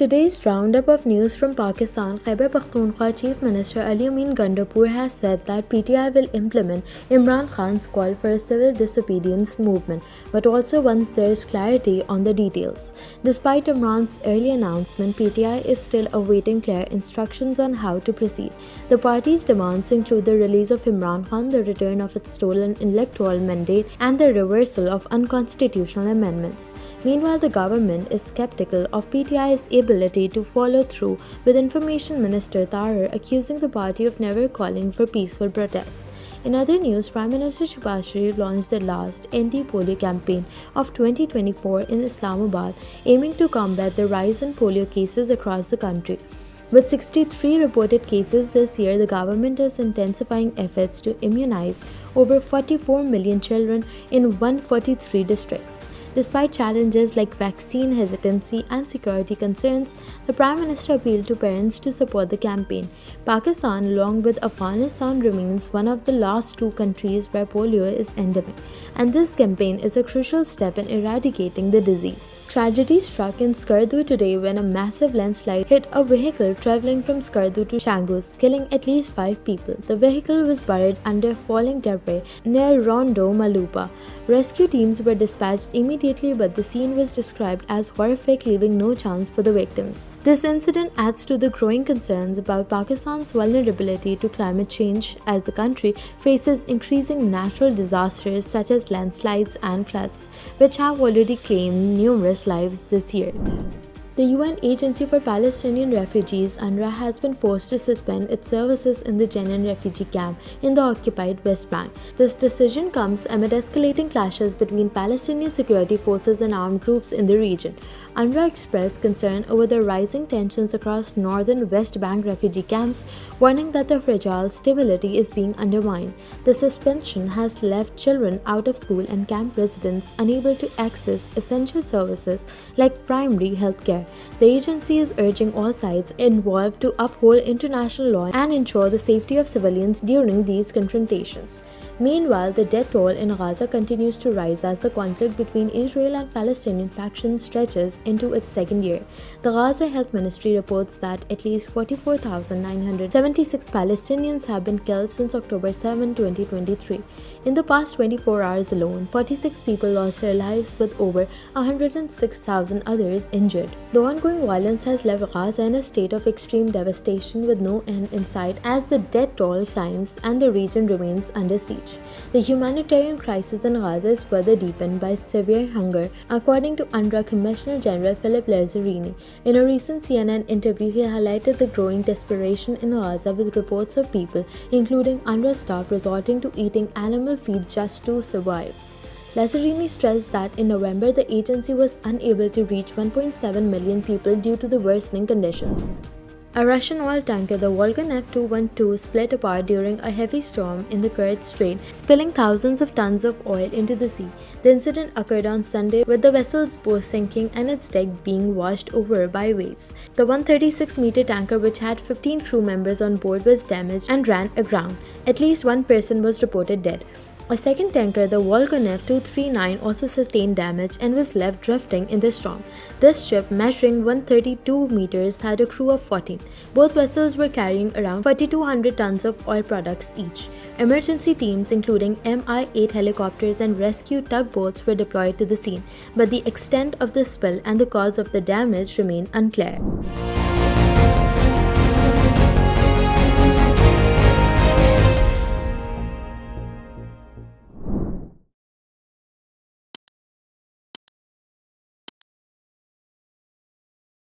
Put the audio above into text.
today's roundup of news from Pakistan, Khyber Pakhtunkhwa Chief Minister Ali Amin Gandarpur has said that PTI will implement Imran Khan's call for a civil disobedience movement, but also wants there is clarity on the details. Despite Imran's early announcement, PTI is still awaiting clear instructions on how to proceed. The party's demands include the release of Imran Khan, the return of its stolen electoral mandate, and the reversal of unconstitutional amendments. Meanwhile, the government is skeptical of PTI's ability to follow through, with Information Minister Tahir accusing the party of never calling for peaceful protests. In other news, Prime Minister Shehbaz Sharif launched the last anti-polio campaign of 2024 in Islamabad, aiming to combat the rise in polio cases across the country. With 63 reported cases this year, the government is intensifying efforts to immunize over 44 million children in 143 districts. Despite challenges like vaccine hesitancy and security concerns, the Prime Minister appealed to parents to support the campaign. Pakistan, along with Afghanistan, remains one of the last two countries where polio is endemic, and this campaign is a crucial step in eradicating the disease. Tragedy struck in Skardu today when a massive landslide hit a vehicle traveling from Skardu to Shangus, killing at least 5 people. The vehicle was buried under falling debris near Rondo Malupa. Rescue teams were dispatched immediately, but the scene was described as horrific, leaving no chance for the victims. This incident adds to the growing concerns about Pakistan's vulnerability to climate change as the country faces increasing natural disasters such as landslides and floods, which have already claimed numerous lives this year. The UN Agency for Palestinian Refugees (UNRWA) has been forced to suspend its services in the Jenin refugee camp in the occupied West Bank. This decision comes amid escalating clashes between Palestinian security forces and armed groups in the region. UNRWA expressed concern over the rising tensions across northern West Bank refugee camps, warning that the fragile stability is being undermined. The suspension has left children out of school and camp residents unable to access essential services like primary health care. The agency is urging all sides involved to uphold international law and ensure the safety of civilians during these confrontations. Meanwhile, the death toll in Gaza continues to rise as the conflict between Israel and Palestinian factions stretches into its second year. The Gaza Health Ministry reports that at least 44,976 Palestinians have been killed since October 7, 2023. In the past 24 hours alone, 46 people lost their lives with over 106,000 others injured. The ongoing violence has left Gaza in a state of extreme devastation with no end in sight as the death toll climbs and the region remains under siege. The humanitarian crisis in Gaza is further deepened by severe hunger, according to UNRWA Commissioner General Philippe Lazzarini. In a recent CNN interview, he highlighted the growing desperation in Gaza, with reports of people, including UNRWA staff, resorting to eating animal feed just to survive. Lazzarini stressed that in November, the agency was unable to reach 1.7 million people due to the worsening conditions. A Russian oil tanker, the Volga Neft-212, split apart during a heavy storm in the Kerch Strait, spilling thousands of tons of oil into the sea. The incident occurred on Sunday, with the vessel's bow sinking and its deck being washed over by waves. The 136-meter tanker, which had 15 crew members on board, was damaged and ran aground. At least one person was reported dead. A second tanker, the Volga Neft-239, also sustained damage and was left drifting in the storm. This ship, measuring 132 meters, had a crew of 14. Both vessels were carrying around 4,200 tons of oil products each. Emergency teams, including Mi-8 helicopters and rescue tugboats, were deployed to the scene, but the extent of the spill and the cause of the damage remain unclear.